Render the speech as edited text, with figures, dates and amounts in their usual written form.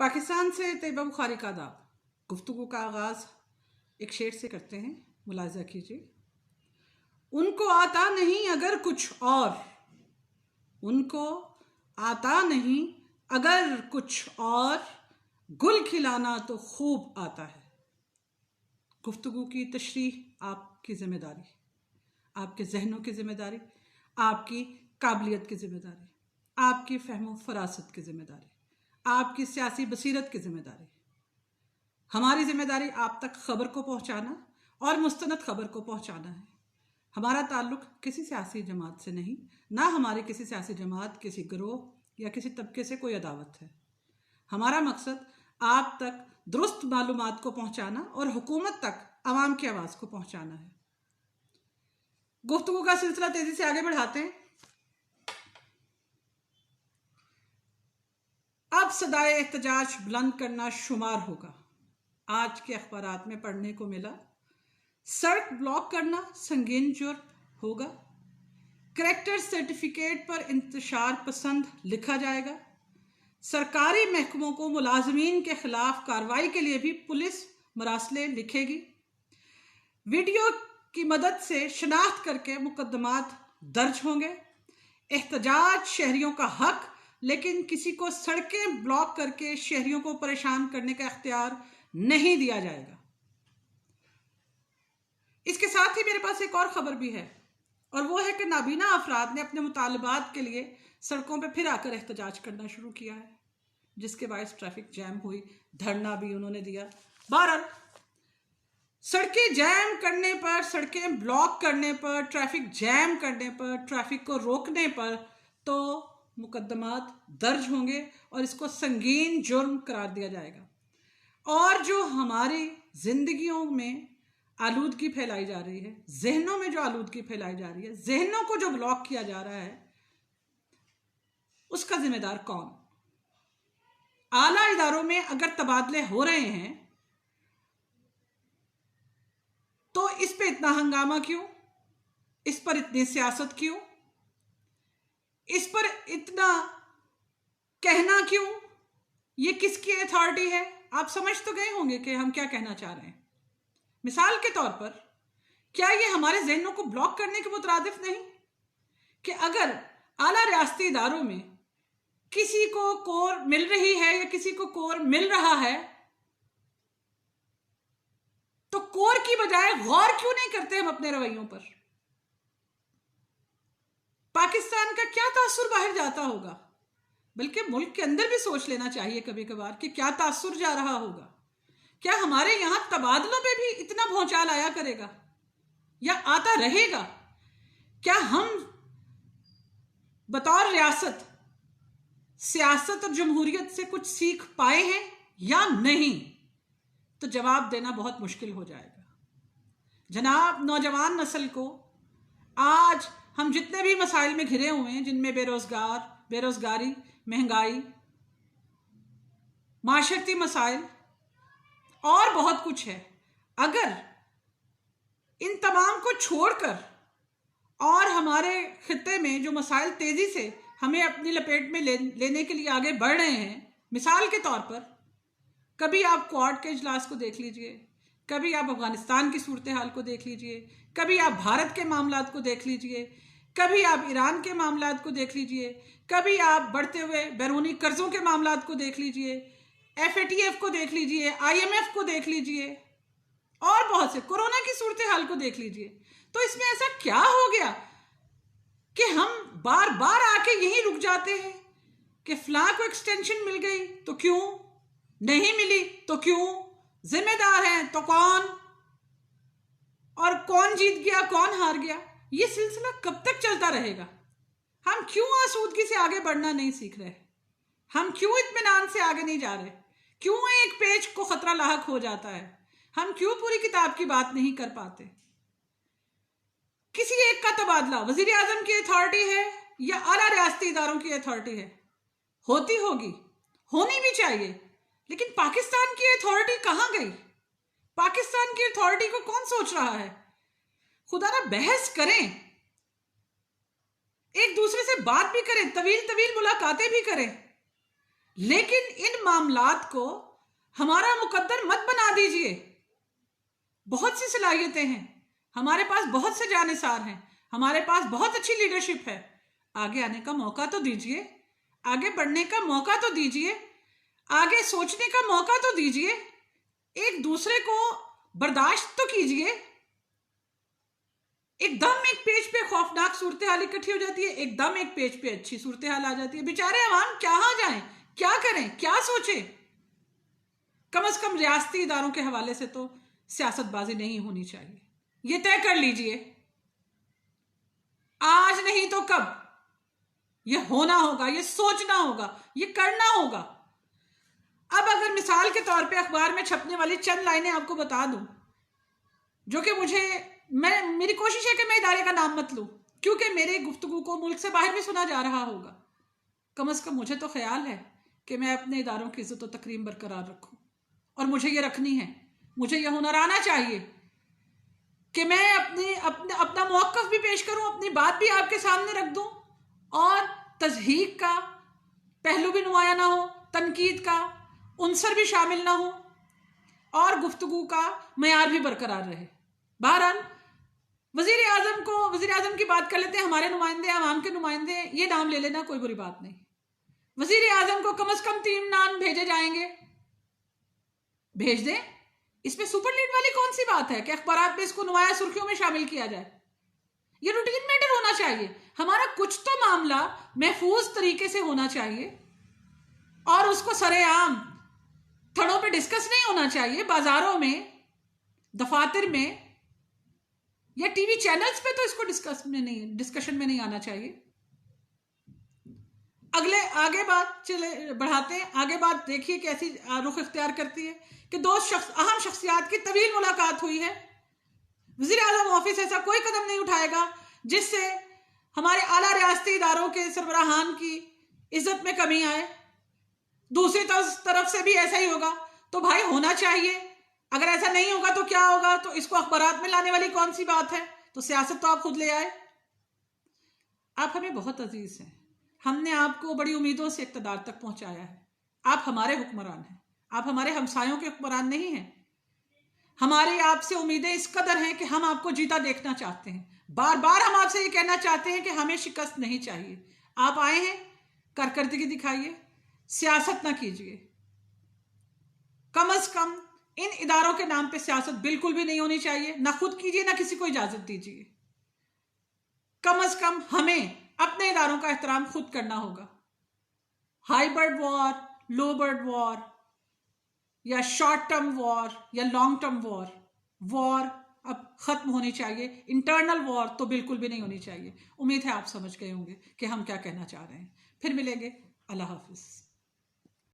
पाकिस्तान से तैयबा बुखारी का आदाब। गुफ्तगू का आगाज़ एक शेर से करते हैं, मुलाहिज़ा कीजिए। उनको आता नहीं अगर कुछ और, उनको आता नहीं अगर कुछ और, गुल खिलाना तो खूब आता है। गुफ्तगू की तशरीह आपकी ज़िम्मेदारी, आपके जहनों की ज़िम्मेदारी, आपकी काबिलियत की ज़िम्मेदारी, आपकी फ़हम फरासत की ज़िम्मेदारी, आपकी सियासी बसीरत की ज़िम्मेदारी। हमारी ज़िम्मेदारी आप तक ख़बर को पहुँचाना और मुस्तनद ख़बर को पहुँचाना है। हमारा ताल्लुक़ किसी सियासी जमात से नहीं, ना हमारी किसी सियासी जमात, किसी गिरोह या किसी तबके से कोई अदावत है। हमारा मकसद आप तक दुरुस्त मालूमात को पहुँचाना और हुकूमत तक आवाम की आवाज़ को पहुँचाना है। गुफ्तगू का सिलसिला तेज़ी से आगे बढ़ाते हैं। अब सदाए एहतजाज बुलंद करना शुमार होगा। आज के अखबारात में पढ़ने को मिला, सड़क ब्लॉक करना संगीन जुर्म होगा, करैक्टर सर्टिफिकेट पर इंतशार पसंद लिखा जाएगा, सरकारी महकमों को मुलाजमीन के खिलाफ कार्रवाई के लिए भी पुलिस मरासले लिखेगी, वीडियो की मदद से शनाख्त करके मुकदमात दर्ज होंगे। एहतजाज शहरियों का हक, लेकिन किसी को सड़कें ब्लॉक करके शहरियों को परेशान करने का इख्तियार नहीं दिया जाएगा। इसके साथ ही मेरे पास एक और खबर भी है, और वो है कि नाबीना अफराद ने अपने मुतालबात के लिए सड़कों पर फिर आकर एहतजाज करना शुरू किया है, जिसके बायस ट्रैफिक जैम हुई, धरना भी उन्होंने दिया। बहरहाल सड़कें जैम करने पर, सड़कें ब्लॉक करने पर, ट्रैफिक जैम करने पर, ट्रैफिक को रोकने पर तो मुकदमात दर्ज होंगे और इसको संगीन जुर्म करार दिया जाएगा। और जो हमारी जिंदगियों में आलूदगी फैलाई जा रही है, जहनों में जो आलूदगी फैलाई जा रही है, जहनों को जो ब्लॉक किया जा रहा है, उसका जिम्मेदार कौन? आला इदारों में अगर तबादले हो रहे हैं तो इस पे इतना हंगामा क्यों? इस पर इतनी सियासत क्यों? इस पर इतना कहना क्यों? ये किसकी अथॉरिटी है? आप समझ तो गए होंगे कि हम क्या कहना चाह रहे हैं। मिसाल के तौर पर, क्या ये हमारे जहनों को ब्लॉक करने के मुतरादिफ नहीं कि अगर आला रियासती इदारों में किसी को कोर मिल रही है या किसी को कोर मिल रहा है तो कोर की बजाय गौर क्यों नहीं करते हम अपने रवैयों पर? पाकिस्तान का क्या तासुर बाहर जाता होगा? बल्कि मुल्क के अंदर भी सोच लेना चाहिए कभी कभार कि क्या तासुर जा रहा होगा। क्या हमारे यहां तबादलों पे भी इतना भौचाल आया करेगा या आता रहेगा? क्या हम बतौर रियासत सियासत और जमहूरियत से कुछ सीख पाए हैं या नहीं? तो जवाब देना बहुत मुश्किल हो जाएगा। जनाब, नौजवान नस्ल को आज हम जितने भी मसाइल में घिरे हुए हैं, जिनमें बेरोजगारी, महंगाई, माशरती मसाइल और बहुत कुछ है, अगर इन तमाम को छोड़कर और हमारे खित्ते में जो मसाइल तेजी से हमें अपनी लपेट में लेने के लिए आगे बढ़ रहे हैं, मिसाल के तौर पर कभी आप क्वाड के इजलास को देख लीजिए, कभी आप अफगानिस्तान की सूरत हाल को देख लीजिए, कभी आप भारत के मामलात को देख लीजिए, कभी आप ईरान के मामलात को देख लीजिए, कभी आप बढ़ते हुए बैरूनी कर्जों के मामलात को देख लीजिए, FATF को देख लीजिए, IMF को देख लीजिए और बहुत से कोरोना की सूरत हाल को देख लीजिए। तो इसमें ऐसा क्या हो गया कि हम बार बार आके यहीं रुक जाते हैं कि फलां को एक्सटेंशन मिल गई तो क्यों, नहीं मिली तो क्यों, जिम्मेदार हैं तो कौन, और कौन जीत गया कौन हार गया? ये सिलसिला कब तक चलता रहेगा? हम क्यों आसूदगी से आगे बढ़ना नहीं सीख रहे? हम क्यों इत्मीनान से आगे नहीं जा रहे? क्यों एक पेज को खतरा लाहक हो जाता है? हम क्यों पूरी किताब की बात नहीं कर पाते? किसी एक का तबादला वजीर आजम की अथॉरिटी है या आला रियासती इदारों की अथॉरिटी है? होती होगी, होनी भी चाहिए, लेकिन पाकिस्तान की अथॉरिटी कहां गई? पाकिस्तान की अथॉरिटी को कौन सोच रहा है? खुदा ना बहस करें, एक दूसरे से बात भी करें, तवील मुलाकातें भी करें, लेकिन इन मामलात को हमारा मुकद्दर मत बना दीजिए। बहुत सी सलाहियतें हैं हमारे पास, बहुत से जानिसार हैं हमारे पास, बहुत अच्छी लीडरशिप है। आगे आने का मौका तो दीजिए, आगे बढ़ने का मौका तो दीजिए, आगे सोचने का मौका तो दीजिए, एक दूसरे को बर्दाश्त तो कीजिए। एकदम एक पेज पे खौफनाक सूरत हाल इकट्ठी हो जाती है, एकदम एक पेज पे अच्छी सूरत हाल आ जाती है। बेचारे अवाम कहाँ जाएं, क्या करें, क्या सोचें? कम से कम रियासती इदारों के हवाले से तो सियासतबाजी नहीं होनी चाहिए। ये तय कर लीजिए, आज नहीं तो कब ये होना होगा, ये सोचना होगा, ये करना होगा। अब अगर मिसाल के तौर पे अखबार में छपने वाली चंद लाइनें आपको बता दूं, जो कि मेरी कोशिश है कि मैं इदारे का नाम मत लूं, क्योंकि मेरे गुफ्तगू को मुल्क से बाहर भी सुना जा रहा होगा। कम से कम मुझे तो ख्याल है कि मैं अपने इदारों की इज्जत और तकरीम बरकरार रखूं, और मुझे ये रखनी है। मुझे यह हुनर आना चाहिए कि मैं अपना मौक़िफ़ भी पेश करूं, अपनी बात भी आपके सामने रख दूं, और तज़हीक का पहलू भी नुमाया ना हो, तनकीद का उनसर भी शामिल ना हो, और गुफ्तगू का मयार भी बरकरार रहे। बहरहाल वज़ीर आज़म की बात कर लेते हैं। हमारे नुमाइंदे, आवाम के नुमाइंदे, ये नाम ले लेना, कोई बुरी बात नहीं। वज़ीर आज़म को कम से कम 3 नाम भेजे जाएंगे, भेज दें। इसमें सुपर लीड वाली कौन सी बात है कि अखबारात में इसको नुमाया सुर्खियों में शामिल किया जाए? ये रूटीन मैटर होना चाहिए। हमारा कुछ तो मामला महफूज तरीके से होना चाहिए, और उसको सरेआम थड़ों पे डिस्कस नहीं होना चाहिए, बाजारों में, दफातर में या टीवी चैनल्स पे तो इसको डिस्कशन में नहीं आना चाहिए। आगे बात बढ़ाते हैं। आगे बात देखिए कैसी रुख इख्तियार करती है कि 2 अहम शख्सियात की तवील मुलाकात हुई है। वज़ीर आज़म ऑफिस ऐसा कोई कदम नहीं उठाएगा जिससे हमारे आला रियासती इदारों के सरबराहान की इज्जत में कमी आए। दूसरी तरफ से भी ऐसा ही होगा तो भाई होना चाहिए। अगर ऐसा नहीं होगा तो क्या होगा? तो इसको अखबारात में लाने वाली कौन सी बात है? तो सियासत तो आप खुद ले आए। आप हमें बहुत अजीज हैं, हमने आपको बड़ी उम्मीदों से इक़्तिदार तक पहुंचाया है। आप हमारे हुक्मरान हैं, आप हमारे हमसायों के हुक्मरान नहीं हैं। हमारी आपसे उम्मीदें इस कदर हैं कि हम आपको जीता देखना चाहते हैं। बार बार हम आपसे ये कहना चाहते हैं कि हमें शिकस्त नहीं चाहिए। आप आए हैं, कारकर्दगी दिखाइए, सियासत ना कीजिए। कम से कम इन इदारों के नाम पे सियासत बिल्कुल भी नहीं होनी चाहिए। ना खुद कीजिए, ना किसी को इजाजत दीजिए। कम से कम हमें अपने इदारों का एहतराम खुद करना होगा। हाई बर्ड वॉर, लो बर्ड वॉर, या शॉर्ट टर्म वॉर या लॉन्ग टर्म वॉर अब खत्म होनी चाहिए। इंटरनल वॉर तो बिल्कुल भी नहीं होनी चाहिए। उम्मीद है आप समझ गए होंगे कि हम क्या कहना चाह रहे हैं। फिर मिलेंगे। अल्लाह हाफिज।